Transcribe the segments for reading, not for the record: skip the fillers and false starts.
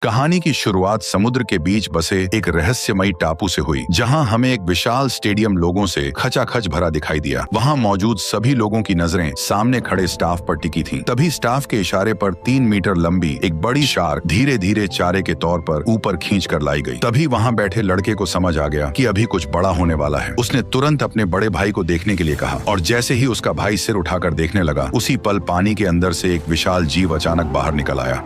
कहानी की शुरुआत समुद्र के बीच बसे एक रहस्यमयी टापू से हुई, जहां हमें एक विशाल स्टेडियम लोगों से खचाखच भरा दिखाई दिया। वहां मौजूद सभी लोगों की नजरें सामने खड़े स्टाफ पर टिकी थीं। तभी स्टाफ के इशारे पर 3 मीटर लंबी एक बड़ी शार्क धीरे धीरे चारे के तौर पर ऊपर खींच कर लाई गई। तभी वहां बैठे लड़के को समझ आ गया कि अभी कुछ बड़ा होने वाला है। उसने तुरंत अपने बड़े भाई को देखने के लिए कहा और जैसे ही उसका भाई सिर उठाकर देखने लगा, उसी पल पानी के अंदर से एक विशाल जीव अचानक बाहर निकल आया।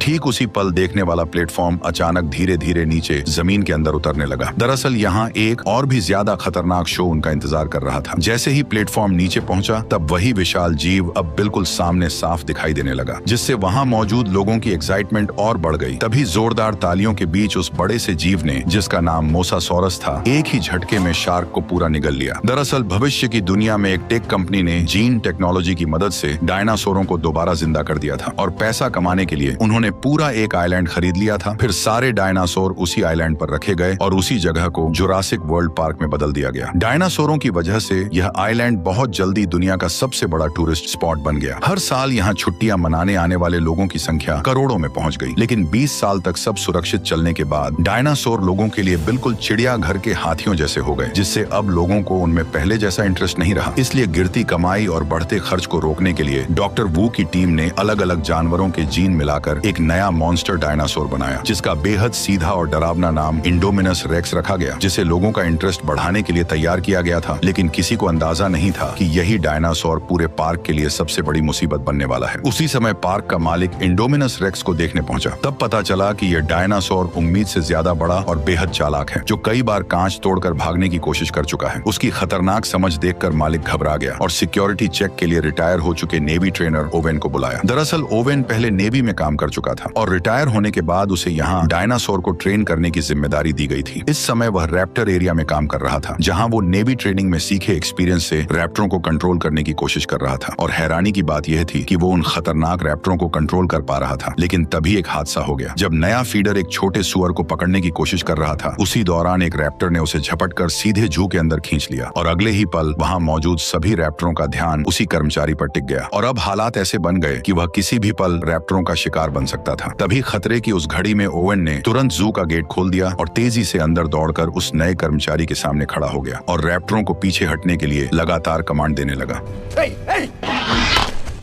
ठीक उसी पल देखने वाला प्लेटफॉर्म अचानक धीरे धीरे नीचे जमीन के अंदर उतरने लगा। दरअसल यहाँ एक और भी ज्यादा खतरनाक शो उनका इंतजार कर रहा था। जैसे ही प्लेटफॉर्म नीचे पहुंचा, तब वही विशाल जीव अब बिल्कुल सामने साफ दिखाई देने लगा, जिससे वहां मौजूद लोगों की एक्साइटमेंट और बढ़ गई। तभी जोरदार तालियों के बीच उस बड़े से जीव ने, जिसका नाम मोसासॉरस था, एक ही झटके में शार्क को पूरा निगल लिया। दरअसल भविष्य की दुनिया में एक टेक कंपनी ने जीन टेक्नोलॉजी की मदद से डायनासोरों को दोबारा जिंदा कर दिया था और पैसा कमाने के लिए उन्होंने पूरा एक आइलैंड खरीद लिया था। फिर सारे डायनासोर उसी आइलैंड पर रखे गए और उसी जगह को जुरासिक वर्ल्ड पार्क में बदल दिया गया। डायनासोरों की वजह से यह आइलैंड बहुत जल्दी दुनिया का सबसे बड़ा टूरिस्ट स्पॉट बन गया। हर साल यहाँ छुट्टियां मनाने आने वाले लोगों की संख्या करोड़ों में पहुंच गई। लेकिन 20 साल तक सब सुरक्षित चलने के बाद डायनासोर लोगों के लिए बिल्कुल चिड़ियाघर के हाथियों जैसे हो गए, जिससे अब लोगों को उनमें पहले जैसा इंटरेस्ट नहीं रहा। इसलिए गिरती कमाई और बढ़ते खर्च को रोकने के लिए डॉक्टर वू की टीम ने अलग अलग जानवरों के जीन मिलाकर एक नया मॉन्स्टर डायनासोर बनाया, जिसका बेहद सीधा और डरावना नाम इंडोमिनस रेक्स रखा गया, जिसे लोगों का इंटरेस्ट बढ़ाने के लिए तैयार किया गया था। लेकिन किसी को अंदाजा नहीं था कि यही डायनासोर पूरे पार्क के लिए सबसे बड़ी मुसीबत बनने वाला है। उसी समय पार्क का मालिक इंडोमिनस रेक्स को देखने पहुंचा। तब पता चला कि यह डायनासोर उम्मीद से ज्यादा बड़ा और बेहद चालाक है, जो कई बार कांच तोड़कर भागने की कोशिश कर चुका है। उसकी खतरनाक समझ देखकर मालिक घबरा गया और सिक्योरिटी चेक के लिए रिटायर हो चुके नेवी ट्रेनर ओवेन को बुलाया। दरअसल ओवेन पहले नेवी में काम कर चुका था और रिटायर होने के बाद उसे यहाँ डायनासोर को ट्रेन करने की जिम्मेदारी दी गई थी। इस समय वह रैप्टर एरिया में काम कर रहा था, जहाँ वो नेवी ट्रेनिंग में सीखे एक्सपीरियंस से रैप्टरों को कंट्रोल करने की कोशिश कर रहा था। और हैरानी की बात यह थी कि वो उन खतरनाक रैप्टरों को कंट्रोल कर पा रहा था। लेकिन तभी एक हादसा हो गया। जब नया फीडर एक छोटे सुअर को पकड़ने की कोशिश कर रहा था, उसी दौरान एक रैप्टर ने उसे झपटकर सीधे जू के अंदर खींच लिया और अगले ही पल वहाँ मौजूद सभी रैप्टरों का ध्यान उसी कर्मचारी पर टिक गया। और अब हालात ऐसे बन गए कि वह किसी भी पल रैप्टरों का शिकार बन सकता था। तभी खतरे की उस घड़ी में ओवेन ने तुरंत जू का गेट खोल दिया और तेजी से अंदर दौड़कर उस नए कर्मचारी के सामने खड़ा हो गया और रैप्टरों को पीछे हटने के लिए लगातार कमांड देने लगा।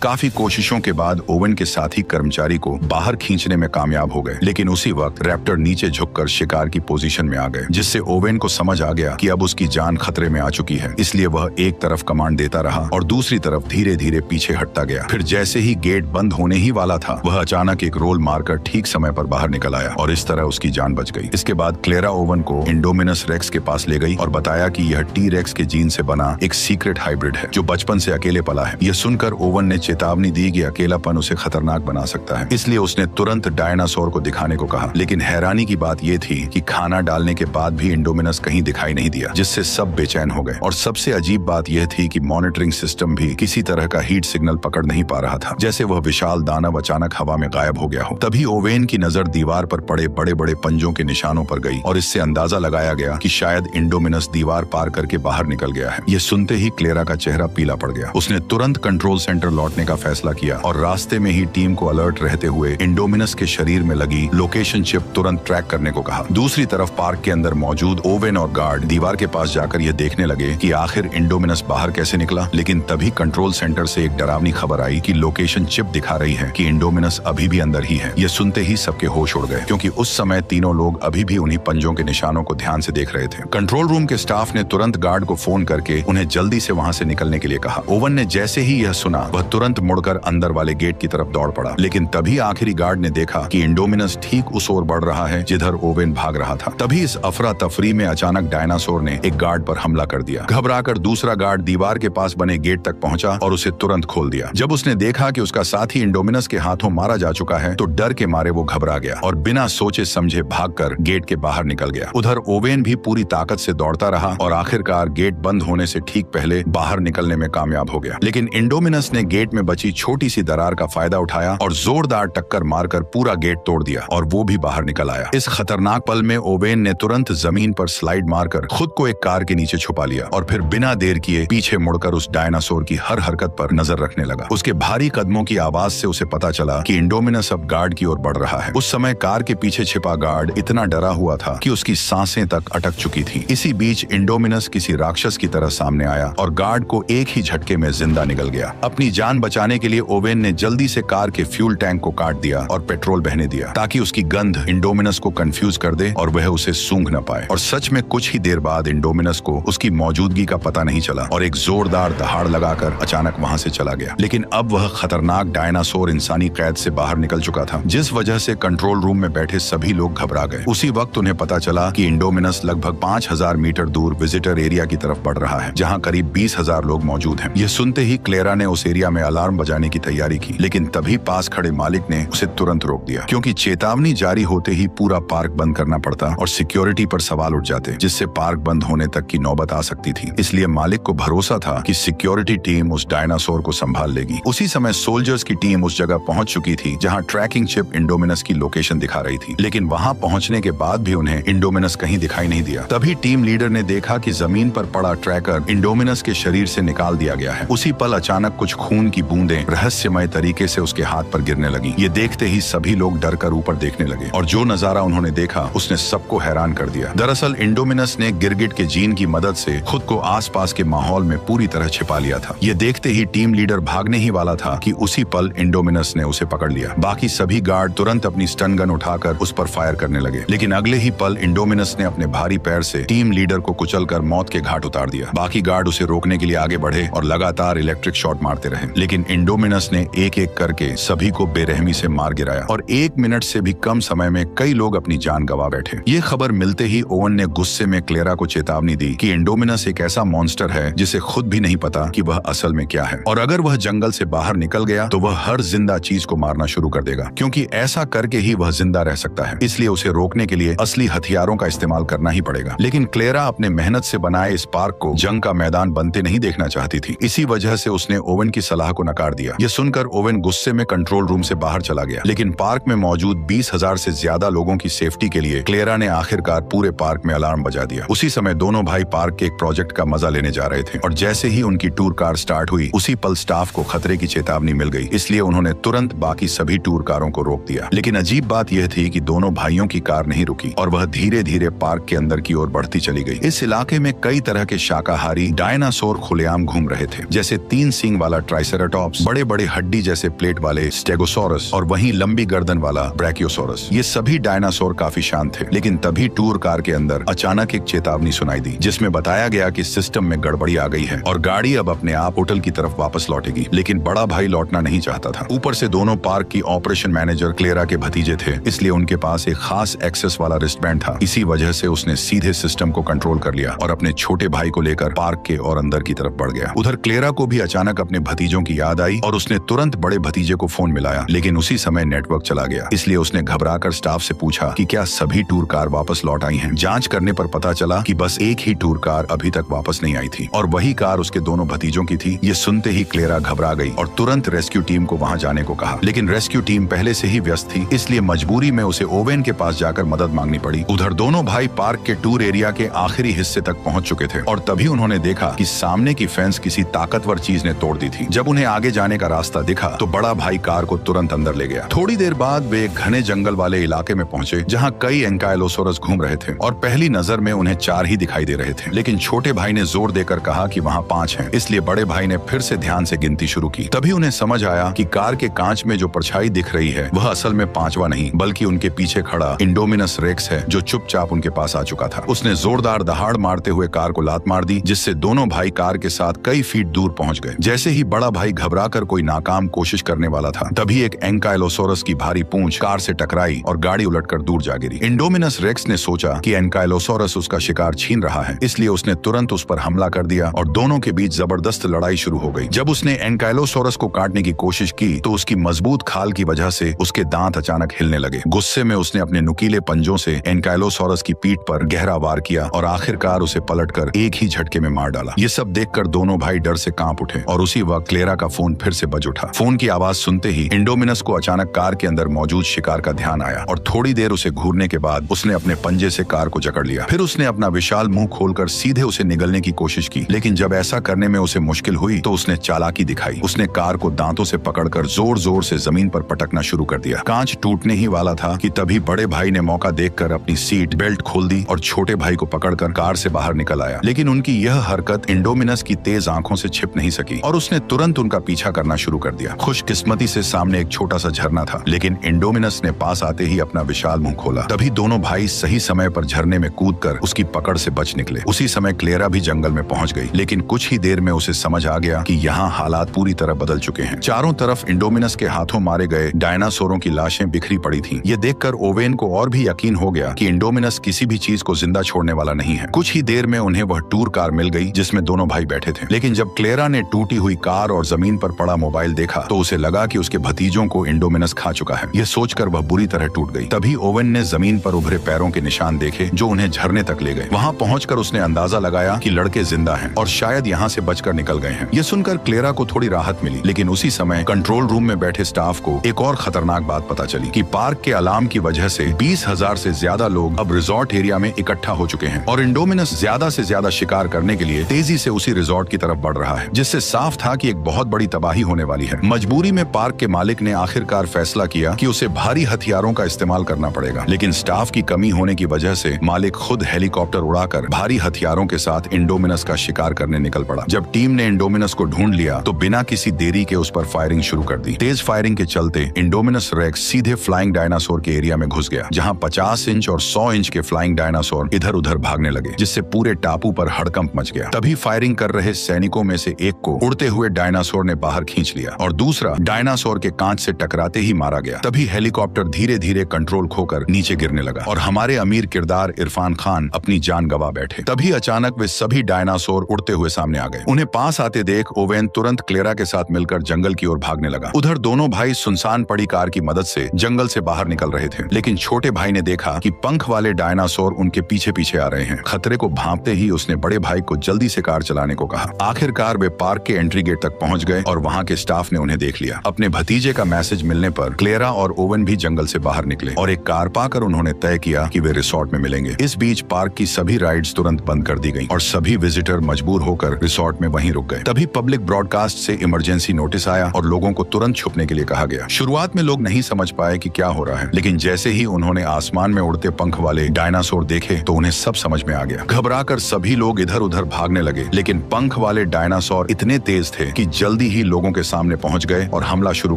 काफी कोशिशों के बाद ओवेन के साथी कर्मचारी को बाहर खींचने में कामयाब हो गए। लेकिन उसी वक्त रैप्टर नीचे झुककर शिकार की पोजीशन में आ गए, जिससे ओवेन को समझ आ गया कि अब उसकी जान खतरे में आ चुकी है। इसलिए वह एक तरफ कमांड देता रहा और दूसरी तरफ धीरे धीरे पीछे हटता गया। फिर जैसे ही गेट बंद होने ही वाला था, वह अचानक एक रोल मारकर ठीक समय पर बाहर निकल आया और इस तरह उसकी जान बच गई। इसके बाद क्लेरा ओवेन को इंडोमिनस रेक्स के पास ले गई और बताया कि यह टी रेक्स के जीन से बना एक सीक्रेट हाइब्रिड है, जो बचपन से अकेले पला है। यह सुनकर ओवेन ने चेतावनी दी कि अकेलापन उसे खतरनाक बना सकता है, इसलिए उसने तुरंत डायनासोर को दिखाने को कहा। लेकिन हैरानी की बात यह थी कि खाना डालने के बाद भी इंडोमिनस कहीं दिखाई नहीं दिया, जिससे सब बेचैन हो गए। और सबसे अजीब बात यह थी कि मॉनिटरिंग सिस्टम भी किसी तरह का हीट सिग्नल पकड़ नहीं पा रहा था, जैसे वह विशाल दानव अचानक हवा में गायब हो गया हो। तभी ओवेन की नजर दीवार पर पड़े बड़े बड़े पंजों के निशानों पर गई और इससे अंदाजा लगाया गया कि शायद इंडोमिनस दीवार पार करके बाहर निकल गया है। यह सुनते ही क्लेरा का चेहरा पीला पड़ गया। उसने तुरंत कंट्रोल सेंटर लौटने का फैसला किया और रास्ते में ही टीम को अलर्ट रहते हुए इंडोमिनस के शरीर में लगी लोकेशन चिप तुरंत ट्रैक करने को कहा। दूसरी तरफ पार्क के अंदर मौजूद ओवेन और गार्ड दीवार के पास जाकर ये देखने लगे कि आखिर इंडोमिनस बाहर कैसे निकला। लेकिन तभी कंट्रोल सेंटर से एक डरावनी खबर आई कि लोकेशन चिप दिखा रही है कि इंडोमिनस अभी भी अंदर ही है। ये सुनते ही सबके होश उड़ गए, क्योंकि उस समय तीनों लोग अभी भी उन्हीं पंजों के निशानों को ध्यान से देख रहे थे। कंट्रोल रूम के स्टाफ ने तुरंत गार्ड को फोन करके उन्हें जल्दी से वहां से निकलने के लिए कहा। ओवेन ने जैसे ही यह सुना, वह तुरंत मुड़कर अंदर वाले गेट की तरफ दौड़ पड़ा। लेकिन तभी आखिरी गार्ड ने देखा कि इंडोमिनस ठीक उस ओर बढ़ रहा है जिधर ओवेन भाग रहा था। तभी इस अफरा तफरी में अचानक डायनासोर ने एक गार्ड पर हमला कर दिया। घबराकर दूसरा गार्ड दीवार के पास बने गेट तक पहुंचा और उसे तुरंत खोल दिया। जब उसने देखा कि उसका साथी इंडोमिनस के हाथों मारा जा चुका है, तो डर के मारे वो घबरा गया और बिना सोचे समझे भागकर गेट के बाहर निकल गया। उधर ओवेन भी पूरी ताकत से दौड़ता रहा और आखिरकार गेट बंद होने से ठीक पहले बाहर निकलने में कामयाब हो गया। लेकिन इंडोमिनस ने गेट में बची छोटी सी दरार का फायदा उठाया और जोरदार टक्कर मारकर पूरा गेट तोड़ दिया और वो भी बाहर निकल आया। इस खतरनाक पल में ओवेन ने तुरंत जमीन पर स्लाइड मारकर खुद को एक कार के नीचे छुपा लिया और फिर बिना देर किए पीछे मुड़कर उस डायनासोर की हर हरकत पर नजर रखने लगा। उसके भारी कदमों की आवाज से उसे पता चला कि इंडोमिनस अब गार्ड की ओर बढ़ रहा है। उस समय कार के पीछे छिपा गार्ड इतना डरा हुआ था कि उसकी सांसें तक अटक चुकी थी। इसी बीच इंडोमिनस किसी राक्षस की तरह सामने आया और गार्ड को एक ही झटके में जिंदा निगल गया। अपनी जान बचाने के लिए ओवेन ने जल्दी से कार के फ्यूल टैंक को काट दिया और पेट्रोल बहने दिया ताकि उसकी गंध इंडोमिनस को कंफ्यूज कर दे और वह उसे सूंघ न पाए। और सच में कुछ ही देर बाद इंडोमिनस को उसकी मौजूदगी का पता नहीं चला और एक जोरदार दहाड़ लगाकर अचानक वहां से चला गया। लेकिन अब वह खतरनाक डायनासोर इंसानी कैद से बाहर निकल चुका था, जिस वजह से कंट्रोल रूम में बैठे सभी लोग घबरा गए। उसी वक्त उन्हें पता चला कि इंडोमिनस लगभग 5000 मीटर दूर विजिटर एरिया की तरफ बढ़ रहा है, जहां करीब 20,000 लोग मौजूद हैं। यह सुनते ही क्लेरा ने उस एरिया में अलार्म बजाने की तैयारी की, लेकिन तभी पास खड़े मालिक ने उसे तुरंत रोक दिया, क्योंकि चेतावनी जारी होते ही पूरा पार्क बंद करना पड़ता और सिक्योरिटी पर सवाल उठ जाते, जिससे पार्क बंद होने तक की नौबत आ सकती थी। इसलिए मालिक को भरोसा था कि सिक्योरिटी टीम उस डायनासोर को संभाल लेगी। उसी समय सोल्जर्स की टीम उस जगह पहुंच चुकी थी जहां ट्रैकिंग चिप इंडोमिनस की लोकेशन दिखा रही थी, लेकिन वहां पहुंचने के बाद भी उन्हें इंडोमिनस कहीं दिखाई नहीं दिया। तभी टीम लीडर ने देखा कि जमीन पर पड़ा ट्रैकर इंडोमिनस के शरीर से निकाल दिया गया है। उसी पल अचानक कुछ खून की बूंदें रहस्यमय तरीके से उसके हाथ पर गिरने लगी। ये देखते ही सभी लोग डर कर ऊपर देखने लगे और जो नजारा उन्होंने देखा उसने सबको हैरान कर दिया। दरअसल इंडोमिनस ने गिरगिट के जीन की मदद से खुद को आसपास के माहौल में पूरी तरह छिपा लिया था। ये देखते ही टीम लीडर भागने ही वाला था कि उसी पल इंडोमिनस ने उसे पकड़ लिया। बाकी सभी गार्ड तुरंत अपनी स्टन गन उठाकर उस पर फायर करने लगे, लेकिन अगले ही पल इंडोमिनस ने अपने भारी पैर से टीम लीडर को कुचलकर मौत के घाट उतार दिया। बाकी गार्ड उसे रोकने के लिए आगे बढ़े और लगातार इलेक्ट्रिक शॉट मारते रहे, लेकिन इंडोमिनस ने एक एक करके सभी को बेरहमी से मार गिराया और 1 मिनट से भी कम समय में कई लोग अपनी जान गंवा बैठे। ये खबर मिलते ही ओवन ने गुस्से में क्लेरा को चेतावनी दी कि इंडोमिनस एक ऐसा मॉन्स्टर है जिसे खुद भी नहीं पता कि वह असल में क्या है, और अगर वह जंगल से बाहर निकल गया तो वह हर जिंदा चीज को मारना शुरू कर देगा, क्योंकि ऐसा करके ही वह जिंदा रह सकता है। इसलिए उसे रोकने के लिए असली हथियारों का इस्तेमाल करना ही पड़ेगा। लेकिन क्लेरा अपने मेहनत से बनाए इस पार्क को जंग का मैदान बनते नहीं देखना चाहती थी। इसी वजह से उसने ओवन की सलाह को नकार दिया। यह सुनकर ओवन गुस्से में कंट्रोल रूम से बाहर चला गया, लेकिन पार्क में मौजूद 20,000 से ज्यादा लोगों की सेफ्टी के लिए क्लेरा ने आखिरकार पूरे पार्क में अलार्म बजा दिया। उसी समय दोनों भाई पार्क के एक प्रोजेक्ट का मजा लेने जा रहे थे और जैसे ही उनकी टूर कार स्टार्ट हुई उसी पल स्टाफ को खतरे की चेतावनी मिल गई। इसलिए उन्होंने तुरंत बाकी सभी टूर कारों को रोक दिया। लेकिन अजीब बात यह थी कि दोनों भाइयों की कार नहीं रुकी और वह धीरे धीरे पार्क के अंदर की ओर बढ़ती चली गई। इस इलाके में कई तरह के शाकाहारी डायनासोर खुलेआम घूम रहे थे, जैसे 3 सींग वाला ट्राइसेराटॉप्स, बड़े बड़े हड्डी जैसे प्लेट वाले स्टेगोसोरस और वहीं लंबी गर्दन वाला ब्रैकियोसोरस। ये सभी डायनासोर काफी शांत थे, लेकिन तभी टूर कार के अंदर अचानक एक चेतावनी सुनाई दी, जिसमें बताया गया कि सिस्टम में गड़बड़ी आ गई है और गाड़ी अब अपने आप होटल की तरफ वापस लौटेगी। लेकिन बड़ा भाई लौटना नहीं चाहता था। ऊपर से दोनों पार्क की ऑपरेशन मैनेजर क्लेरा के भतीजे थे, इसलिए उनके पास एक खास एक्सेस वाला रिस्टबैंड था। इसी वजह से उसने सीधे सिस्टम को कंट्रोल कर लिया और अपने छोटे भाई को लेकर पार्क के और अंदर की तरफ बढ़ गया। उधर क्लेरा को भी अचानक अपने भतीजों की याद आई और उसने तुरंत बड़े भतीजे को फोन मिलाया, लेकिन उसी समय नेटवर्क चला गया। इसलिए उसने घबराकर स्टाफ से पूछा कि क्या सभी टूर कार वापस लौट आई हैं। जांच करने पर पता चला कि बस एक ही टूर कार अभी तक वापस नहीं आई थी और वही कार उसके दोनों भतीजों की थी। ये सुनते ही क्लेरा घबरा गई और तुरंत रेस्क्यू टीम को वहां जाने को कहा, लेकिन रेस्क्यू टीम पहले से ही व्यस्त थी, इसलिए मजबूरी में उसे ओवेन के पास जाकर मदद मांगनी पड़ी। उधर दोनों भाई पार्क के टूर एरिया के आखिरी हिस्से तक पहुंच चुके थे और तभी उन्होंने देखा कि सामने की फेंस किसी ताकतवर चीज ने तोड़ दी थी। जब उन्हें आगे जाने का रास्ता दिखा तो बड़ा भाई कार को तुरंत अंदर ले गया। थोड़ी देर बाद वे एक घने जंगल वाले इलाके में पहुंचे जहां कई एंकाइलोसोरस घूम रहे थे और पहली नजर में उन्हें 4 ही दिखाई दे रहे थे, लेकिन छोटे भाई ने जोर देकर कहा कि वहां 5 हैं। इसलिए बड़े भाई ने फिर से ध्यान से गिनती शुरू की। तभी उन्हें समझ आया कि कार के कांच में जो परछाई दिख रही है वह असल में 5वां नहीं बल्कि उनके पीछे खड़ा इंडोमिनस रेक्स है, जो चुपचाप उनके पास आ चुका था। उसने जोरदार दहाड़ मारते हुए कार को लात मार दी, जिससे दोनों भाई कार के साथ कई फीट दूर पहुंच गए। जैसे ही बड़ा भाई घबराकर कोई नाकाम कोशिश करने वाला था, तभी एक एंकाइलोसोरस की भारी पूंछ कार से टकराई और गाड़ी उलटकर दूर जा गिरी। इंडोमिनस रेक्स ने सोचा कि एंकाइलोसोरस उसका शिकार छीन रहा है, इसलिए उसने तुरंत उस पर हमला कर दिया और दोनों के बीच जबरदस्त लड़ाई शुरू हो गई। जब उसने एंकाइलोसोरस को काटने की कोशिश की तो उसकी मजबूत खाल की वजह से उसके दांत अचानक हिलने लगे। गुस्से में उसने अपने नुकीले पंजों से एंकाइलोसोरस की पीठ पर गहरा वार किया और आखिरकार उसे पलटकर एक ही झटके में मार डाला। ये सब देखकर दोनों भाई डर से कांप उठे और उसी वक्त क्लेरा का फोन फिर से बज उठा। फोन की आवाज सुनते ही इंडोमिनस को अचानक कार के अंदर मौजूद शिकार का ध्यान आया और थोड़ी देर उसे घूरने के बाद उसने अपने पंजे से कार को जकड़ लिया। फिर उसने अपना विशाल मुंह खोलकर सीधे उसे निगलने की कोशिश की, लेकिन जब ऐसा करने में उसे मुश्किल हुई तो उसने चालाकी दिखाई। उसने कार को दांतों से पकड़कर जोर जोर से जमीन पर पटकना शुरू कर दिया। कांच टूटने ही वाला था कि तभी बड़े भाई ने मौका देखकर अपनी सीट बेल्ट खोल दी और छोटे भाई को पकड़कर कार से बाहर निकल आया। लेकिन उनकी यह हरकत इंडोमिनस की तेज आंखों से छिप नहीं सकी और उसने तुरंत उनका पीछा करना शुरू कर दिया। खुशकिस्मती से सामने एक छोटा सा झरना था, लेकिन इंडोमिनस ने पास आते ही अपना विशाल मुंह खोला। तभी दोनों भाई सही समय पर झरने में कूदकर उसकी पकड़ से बच निकले। उसी समय क्लेरा भी जंगल में पहुंच गई, लेकिन कुछ ही देर में उसे समझ आ गया कि यहाँ हालात पूरी तरह बदल चुके हैं। चारों तरफ इंडोमिनस के हाथों मारे गए डायनासोरों की लाशें बिखरी पड़ी थीं। ये देखकर ओवेन को और भी यकीन हो गया कि इंडोमिनस किसी भी चीज को जिंदा छोड़ने वाला नहीं है। कुछ ही देर में उन्हें वह टूर कार मिल गई जिसमें दोनों भाई बैठे थे। लेकिन जब क्लेरा ने टूटी हुई कार और जमीन पर पड़ा मोबाइल देखा तो उसे लगा कि उसके भतीजों को इंडोमिनस खा चुका है। यह सोचकर वह बुरी तरह टूट गई। तभी ओवेन ने जमीन पर उभरे पैरों के निशान देखे जो उन्हें झरने तक ले गए। वहां पहुंचकर उसने अंदाजा लगाया कि लड़के जिंदा हैं और शायद यहाँ से बचकर निकल गए हैं। यह सुनकर क्लेरा को थोड़ी राहत मिली, लेकिन उसी समय कंट्रोल रूम में बैठे स्टाफ को एक और खतरनाक बात पता चली कि पार्क के अलार्म की वजह से 20,000 से ज्यादा लोग अब रिजॉर्ट एरिया में इकट्ठा हो चुके हैं और इंडोमिनस ज्यादा से ज्यादा शिकार करने के लिए तेजी से उसी रिजॉर्ट की तरफ बढ़ रहा है, जिससे साफ था कि एक बहुत बड़ी तबाही होने वाली है। मजबूरी में पार्क के मालिक ने आखिरकार फैसला किया कि उसे भारी हथियारों का इस्तेमाल करना पड़ेगा, लेकिन स्टाफ की कमी होने की वजह से मालिक खुद हेलीकॉप्टर उड़ाकर भारी हथियारों के साथ इंडोमिनस का शिकार करने निकल पड़ा। जब टीम ने इंडोमिनस को ढूंढ लिया तो बिना किसी देरी के उस पर फायरिंग शुरू कर दी। तेज फायरिंग के चलते इंडोमिनस रेक्स सीधे फ्लाइंग डायनासोर के एरिया में घुस गया, जहां 50 इंच और 100 इंच के फ्लाइंग डायनासोर इधर उधर भागने लगे, जिससे पूरे टापू पर हड़कंप मच गया। तभी फायरिंग कर रहे सैनिकों में से एक को उड़ते हुए डायनासोर ने बाहर खींच लिया और दूसरा डायनासोर के कांच से टकराते ही मारा गया। तभी हेलीकॉप्टर धीरे धीरे कंट्रोल खोकर नीचे गिरने लगा और हमारे अमीर किरदार इरफान खान अपनी जान गंवा बैठे। तभी अचानक वे सभी डायनासोर उड़ते हुए सामने आ गए। उन्हें पास आते देख ओवेन तुरंत क्लेरा के साथ मिलकर जंगल की ओर भागने लगा। उधर दोनों भाई सुनसान पड़ी कार की मदद से जंगल से बाहर निकल रहे थे, लेकिन छोटे भाई ने देखा कि पंख वाले डायनासोर उनके पीछे पीछे आ रहे हैं। खतरे को भांपते ही उसने बड़े भाई को जल्दी से कार चलाने को कहा। आखिरकार वे पार्क के एंट्री गेट तक पहुंच गए और वहां के स्टाफ ने उन्हें देख लिया। अपने भतीजे का मैसेज मिलने पर क्लेरा और ओवेन भी जंगल से बाहर निकले और एक कार पाकर उन्होंने तय किया कि वे रिसोर्ट में मिलेंगे। इस बीच पार्क की सभी राइड्स तुरंत बंद कर दी गईं और सभी विजिटर मजबूर होकर रिसोर्ट में वहीं रुक गए। तभी पब्लिक ब्रॉडकास्ट से इमरजेंसी नोटिस आया और लोगों को तुरंत छुपने के लिए कहा गया। शुरुआत में लोग नहीं समझ पाए कि क्या हो रहा है, लेकिन जैसे ही उन्होंने आसमान में उड़ते पंख वाले डायनासोर देखे तो उन्हें सब समझ में आ गया। घबराकर सभी लोग इधर उधर भागने लगे, लेकिन पंख वाले डायनासोर इतने तेज थे कि जल्दी ही लोगों के सामने पहुंच गए और हमला शुरू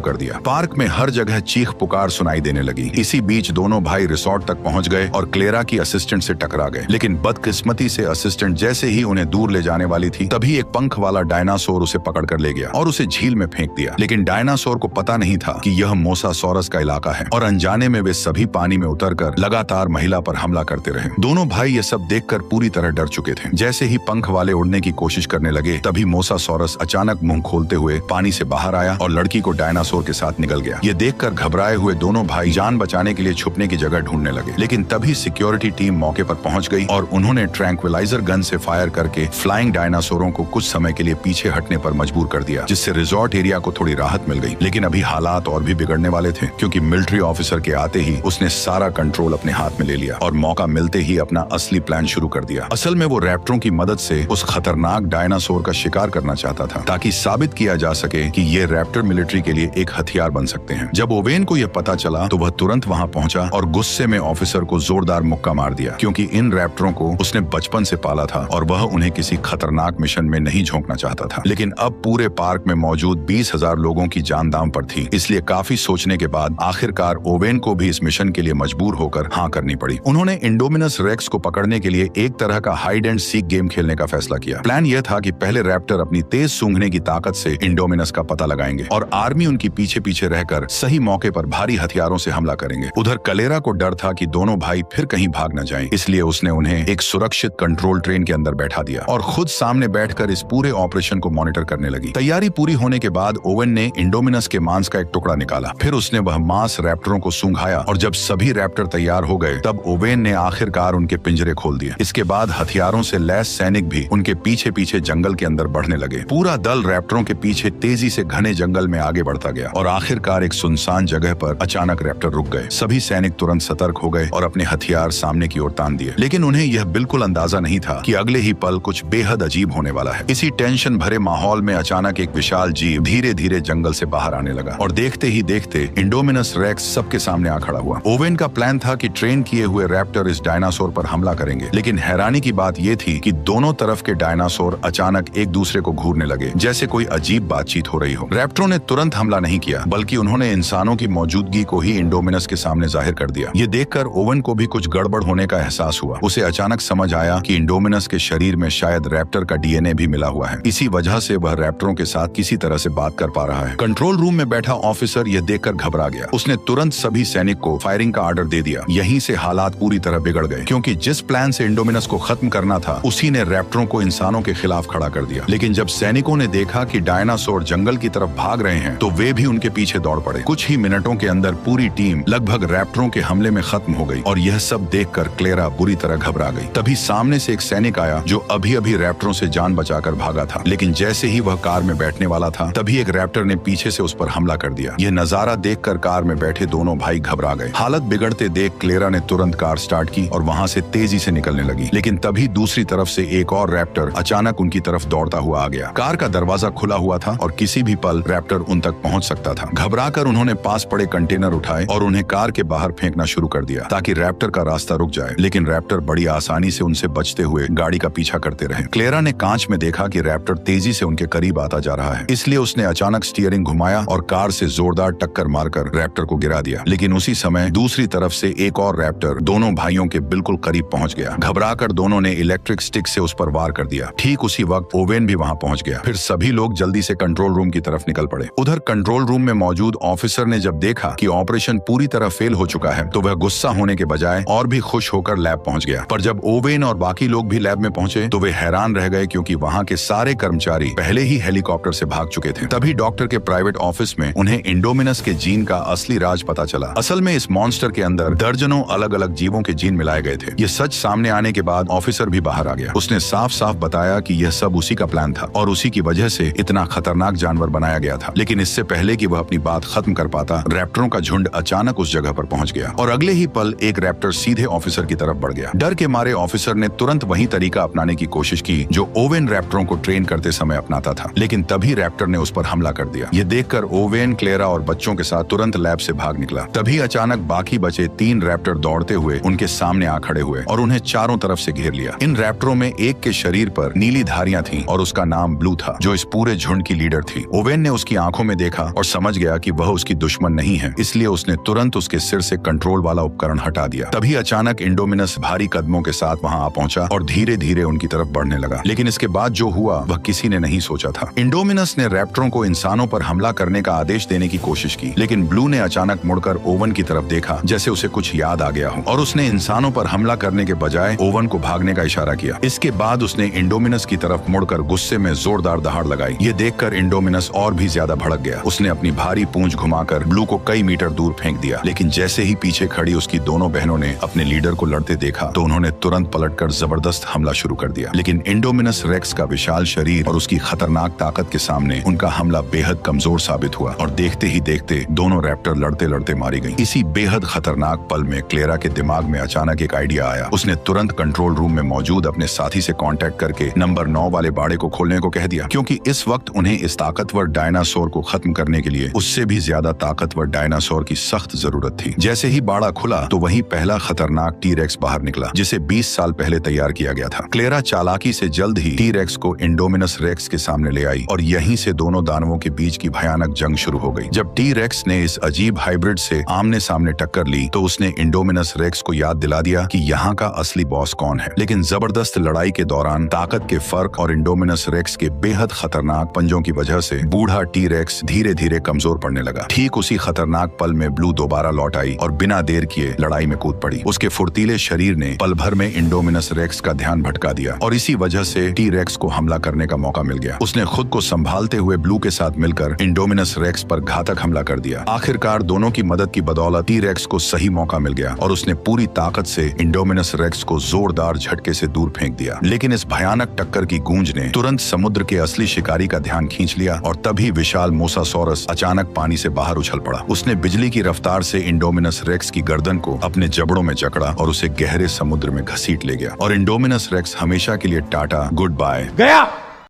कर दिया। पार्क में हर जगह चीख पुकार सुनाई देने लगी। इसी बीच दोनों भाई रिसोर्ट तक पहुंच गए और क्लेरा की असिस्टेंट से टकरा गए, लेकिन बदकिस्मती से असिस्टेंट जैसे ही उन्हें दूर ले जाने वाली थी तभी एक पंख वाला डायनासोर उसे पकड़कर ले गया और उसे झील में फेंक दिया। लेकिन डायनासोर को पता नहीं था कि यह मोसासोरस का इलाका है और अनजाने में वे सभी पानी में उतरकर लगातार महिला पर हमला करते रहे। दोनों भाई ये सब देखकर पूरी तरह डर चुके थे। जैसे ही पंख वाले उड़ने की कोशिश करने लगे तभी मोसासोरस अचानक मुंह खोलते हुए पानी से बाहर आया और लड़की को डायनासोर के साथ निकल गया। ये देखकर घबराए हुए दोनों भाई जान बचाने के लिए छुपने की जगह ढूंढने लगे, लेकिन तभी सिक्योरिटी टीम मौके पर पहुंच गई और उन्होंने ट्रैंक्विलाइजर गन से फायर करके फ्लाइंग डायनासोरों को कुछ समय के लिए पीछे हटने पर मजबूर कर दिया, जिससे रिजॉर्ट एरिया को थोड़ी राहत मिल गई। लेकिन अभी हालात और भी बिगड़ने वाले थे, क्योंकि मिलिट्री ऑफिसर के आते ही उसने सारा कंट्रोल अपने हाथ में ले लिया और मौका मिलते ही अपना असली प्लान शुरू कर दिया। असल में वो रैप्टरों की मदद से उस खतरनाक डायनासोर का शिकार करना चाहता था, ताकि साबित किया जा सके कि ये रैप्टर मिलिट्री के लिए एक हथियार बन सकते हैं। जब ओवेन को यह पता चला तो वह तुरंत वहां पहुंचा और गुस्से में ऑफिसर को जोरदार मुक्का मार दिया, क्योंकि इन रैप्टरों को उसने बचपन से पाला था और वह उन्हें किसी खतरनाक मिशन में नहीं झोंकना चाहता था। लेकिन अब पूरे पार्क में मौजूद 20,000 लोगों की जान दांव पर थी, इसलिए काफी सोचने के बाद आखिरकार ओवेन को भी इस मिशन के लिए मजबूर होकर हाँ करनी पड़ी। उन्होंने इंडोमिनस रेक्स को पकड़ने के लिए एक तरह का हाइड एंड सीक गेम खेलने का फैसला किया। प्लान यह था कि पहले रैप्टर अपनी तेज सूंघने की ताकत से इंडोमिनस का पता लगाएंगे और आर्मी उनकी पीछे पीछे रहकर सही मौके पर भारी हथियारों से हमला करेंगे। उधर कलेरा को डर था कि दोनों भाई फिर कहीं भाग न जाएं, इसलिए उसने उन्हें एक सुरक्षित कंट्रोल ट्रेन के अंदर बैठा दिया और खुद सामने बैठकर इस पूरे ऑपरेशन को मॉनिटर करने लगी। तैयारी पूरी होने के बाद ओवेन ने इंडोमिनस के मांस का एक टुकड़ा निकाला, फिर उसने वह मांस रैप्टरों को सूंघाया और जब सभी रैप्टर तैयार हो गए तब ओवेन ने आखिरकार उनके पिंजरे खोल दिए। इसके बाद हथियारों से लैस सैनिक भी उनके पीछे पीछे जंगल के अंदर बढ़ने लगे। पूरा दल रैप्टरों के पीछे तेजी से घने जंगल में आगे बढ़ता गया और आखिरकार एक सुनसान जगह पर अचानक रैप्टर रुक गए। सभी सैनिक तुरंत सतर्क हो गए और अपने हथियार सामने की ओर तान दिए, लेकिन उन्हें यह बिल्कुल अंदाजा नहीं था कि अगले ही पल कुछ बेहद अजीब होने वाला है। इसी टेंशन भरे माहौल में अचानक एक विशाल जीव धीरे धीरे जंगल से बाहर आने लगा और देखते ही देखते इंडोमिनस रेक्स सबके सामने आ खड़ा हुआ। ओवेन का प्लान था कि ट्रेन किए हुए रैप्टर इस डायनासोर पर हमला करेंगे, लेकिन हैरानी की बात यह थी कि दोनों तरफ के डायनासोर अचानक एक दूसरे को घूरने लगे, जैसे कोई अजीब बातचीत हो रही हो। रैप्टरों ने तुरंत हमला नहीं किया, बल्कि उन्होंने इंसानों की मौजूदगी को ही इंडोमिनस के सामने जाहिर कर दिया। ये देखकर ओवेन को भी कुछ गड़बड़ होने का एहसास हुआ। उसे अचानक समझ आया कि इंडोमिनस के शरीर में शायद रैप्टर का डीएनए भी मिला हुआ है। इसी वजह से वह रैप्टरों के साथ किसी तरह से बात कर पा रहा है। कंट्रोल रूम में बैठा ऑफिसर यह देखकर घबरा गया। उसने तुरंत सभी सैनिक को फायरिंग का ऑर्डर दे दिया। यहीं से हालात पूरी तरह बिगड़ गए, क्योंकि जिस प्लान से इंडोमिनस को खत्म करना था, उसी ने रैप्टरों को इंसानों के खिलाफ खड़ा कर दिया। लेकिन जब सैनिकों ने देखा कि डायनासोर जंगल की तरफ भाग रहे हैं, तो वे भी उनके पीछे दौड़ पड़े। कुछ ही मिनटों के अंदर पूरी टीम लगभग रैप्टरों के हमले में खत्म हो गई और यह सब देखकर क्लेरा बुरी तरह घबरा गई। तभी सामने से एक सैनिक आया जो अभी अभी रैप्टरों से जान बचाकर भागा था, लेकिन जैसे ही वह कार में बैठने वाला था, तभी एक रैप्टर ने पीछे से उस पर हमला कर दिया। यह नजारा देखकर कार में बैठे दोनों भाई घबरा गए। हालत बिगड़ते देख क्लेरा ने तुरंत कार स्टार्ट की और वहां से तेजी से निकलने लगी, लेकिन तभी दूसरी तरफ से एक और रैप्टर अचानक उनकी तरफ दौड़ता हुआ आ गया। कार का दरवाजा खुला हुआ था और किसी भी पल रैप्टर उन तक पहुंच सकता था। घबराकर उन्होंने पास पड़े कंटेनर उठाए और उन्हें कार के बाहर फेंकना शुरू कर दिया ताकि रैप्टर का रास्ता रुक जाए, लेकिन रैप्टर बड़ी आसानी से उनसे बचते हुए गाड़ी का पीछा करते रहे। क्लेरा ने कांच में देखा कि रैप्टर तेजी से उनके करीब आता जा रहा है, इसलिए उसने अचानक स्टीयरिंग घुमाया और कार से जोरदार टक्कर मारकर रैप्टर को गिरा दिया। लेकिन उसी समय दूसरी तरफ से एक और रैप्टर दोनों भाइयों के बिल्कुल करीब पहुंच गया। घबराकर दोनों ने इलेक्ट्रिक स्टिक से उस पर वार कर दिया। ठीक उसी वक्त ओवेन भी वहां पहुंच गया। फिर सभी लोग जल्दी से कंट्रोल रूम की तरफ निकल पड़े। उधर कंट्रोल रूम में मौजूद ऑफिसर ने जब देखा कि ऑपरेशन पूरी तरह फेल हो चुका है, तो वह गुस्सा होने के बजाय और भी खुश होकर लैब पहुंच गया। पर जब ओवेन और बाकी लोग भी लैब में पहुंचे, तो वे हैरान रह गए, क्योंकि वहां के सारे कर्मचारी पहले ही हेलीकॉप्टर से भाग चुके थे। तभी डॉक्टर के प्राइवेट ऑफिस में उन्हें इंडोमिनस के जीन का असली राज पता चला। असल में इस मॉन्स्टर के अंदर दर्जनों अलग अलग जीवों के जीन मिलाए गए थे। ये सच सामने आने के बाद ऑफिसर भी बाहर आ गया। उसने साफ साफ बताया कि यह सब उसी का प्लान था और उसी की वजह से इतना खतरनाक जानवर बनाया गया था। लेकिन इससे पहले कि वह अपनी बात खत्म कर पाता, रैप्टरों का झुंड अचानक उस जगह पर पहुंच गया और अगले ही पल एक रैप्टर सीधे ऑफिसर की तरफ बढ़ गया। डर के मारे ऑफिसर ने तुरंत वही तरीका अपनाने की कोशिश की जो ओवेन रैप्टरों को ट्रेन करते समय अपनाता था, लेकिन तभी रैप्टर ने उस पर हमला कर दिया। ये देखकर ओवेन, क्लेरा और बच्चों के साथ तुरंत लैब से भाग निकला। तभी अचानक बाकी बचे 3 रैप्टर दौड़ते हुए उनके सामने आ खड़े हुए और उन्हें चारों तरफ से घेर लिया। इन रैप्टरों में एक के शरीर पर नीली धारियां थीं और उसका नाम ब्लू था, जो इस पूरे झुंड की लीडर थी। ओवेन ने उसकी आंखों में देखा और समझ गया कि वह उसकी दुश्मन नहीं है, इसलिए उसने तुरंत उसके सिर से कंट्रोल वाला उपकरण हटा दिया। तभी अचानक इंडोमिनस भारी कदमों के साथ वहां आ पहुंचा और धीरे धीरे उनकी तरफ बढ़ने लगा। लेकिन इसके बाद जो हुआ वह किसी ने नहीं सोचा था। इंडोमिनस ने रैप्टरों को इंसानों पर हमला करने का आदेश देने की कोशिश की, लेकिन ब्लू ने अचानक मुड़कर ओवन की तरफ देखा, जैसे उसे कुछ याद आ गया हो, और उसने इंसानों पर हमला करने के बजाय ओवन को भागने का इशारा किया। इसके बाद उसने इंडोमिनस की तरफ मुड़कर गुस्से में जोरदार दहाड़ लगाई। ये देखकर इंडोमिनस और भी ज्यादा भड़क गया। उसने अपनी भारी पूंछ घुमाकर ब्लू को कई मीटर दूर फेंक दिया, लेकिन जैसे ही पीछे खड़ी उसकी दोनों बहनों ने अपने लीडर को लड़ते देखा, तो उन्होंने तुरंत पलटकर जबरदस्त हमला शुरू कर दिया। लेकिन इंडोमिनस रेक्स का विशाल शरीर और उसकी खतरनाक ताकत के सामने उनका हमला बेहद कमजोर साबित हुआ और देखते ही देखते दोनों रैप्टर लड़ते लड़ते मारी गई। इसी बेहद खतरनाक पल में क्लेरा के दिमाग में अचानक एक आइडिया आया। उसने तुरंत कंट्रोल रूम में मौजूद अपने साथी से कांटेक्ट करके नंबर 9 वाले बाड़े को खोलने को कह दिया, क्योंकि इस वक्त उन्हें इस ताकतवर डायनासोर को खत्म करने के लिए उससे भी ज्यादा ताकतवर डायनासोर की सख्त जरूरत थी। जैसे ही बाड़ा खुला तो वहीं पहला खतरनाक टी-रेक्स बाहर निकला, जिसे 20 साल पहले तैयार किया गया था। क्लेरा चालाकी से जल्द ही टी-रेक्स को इंडोमिनस रेक्स के सामने ले आई और यहीं से दोनों दानवों के बीच की भयानक जंग शुरू हो गई। जब टी-रेक्स ने इस अजीब हाइब्रिड से आमने सामने टक्कर ली, तो उसने इंडोमिनस रेक्स को याद दिला दिया कि यहाँ का असली बॉस कौन है। लेकिन जबरदस्त लड़ाई के दौरान ताकत के फर्क और इंडोमिनस रेक्स के बेहद खतरनाक पंजों की वजह से बूढ़ा टी-रेक्स धीरे धीरे कमजोर पड़ने लगा। ठीक उसी खतरनाक पल में ब्लू दोबारा लौट आई और बिना देर किए लड़ाई में कूद पड़ी। उसके फुर्तीले शरीर ने पल भर में इंडोमिनस रेक्स का ध्यान भटका दिया और इसी वजह से टी-रेक्स को हमला करने का मौका मिल गया। उसने खुद को संभालते हुए ब्लू के साथ मिलकर इंडोमिनस रेक्स पर घातक हमला कर दिया। आखिरकार दोनों की मदद की बदौलत टी-रेक्स को सही मौका मिल गया और उसने पूरी ताकत से इंडोमिनस रेक्स को जोरदार झटके से दूर फेंक दिया। लेकिन इस भयानक टक्कर की गूंज ने तुरंत समुद्र के असली शिकारी का ध्यान खींच लिया और तभी विशाल मोसासॉरस अचानक पानी से बाहर उछल पड़ा। उसने बिजली की रफ्तार से इंडोमिनस रेक्स की गर्दन को अपने जबड़ों में जकड़ा और उसे गहरे समुद्र में घसीट ले गया। और इंडोमिनस रेक्स हमेशा के लिए टाटा गुड बाय गया।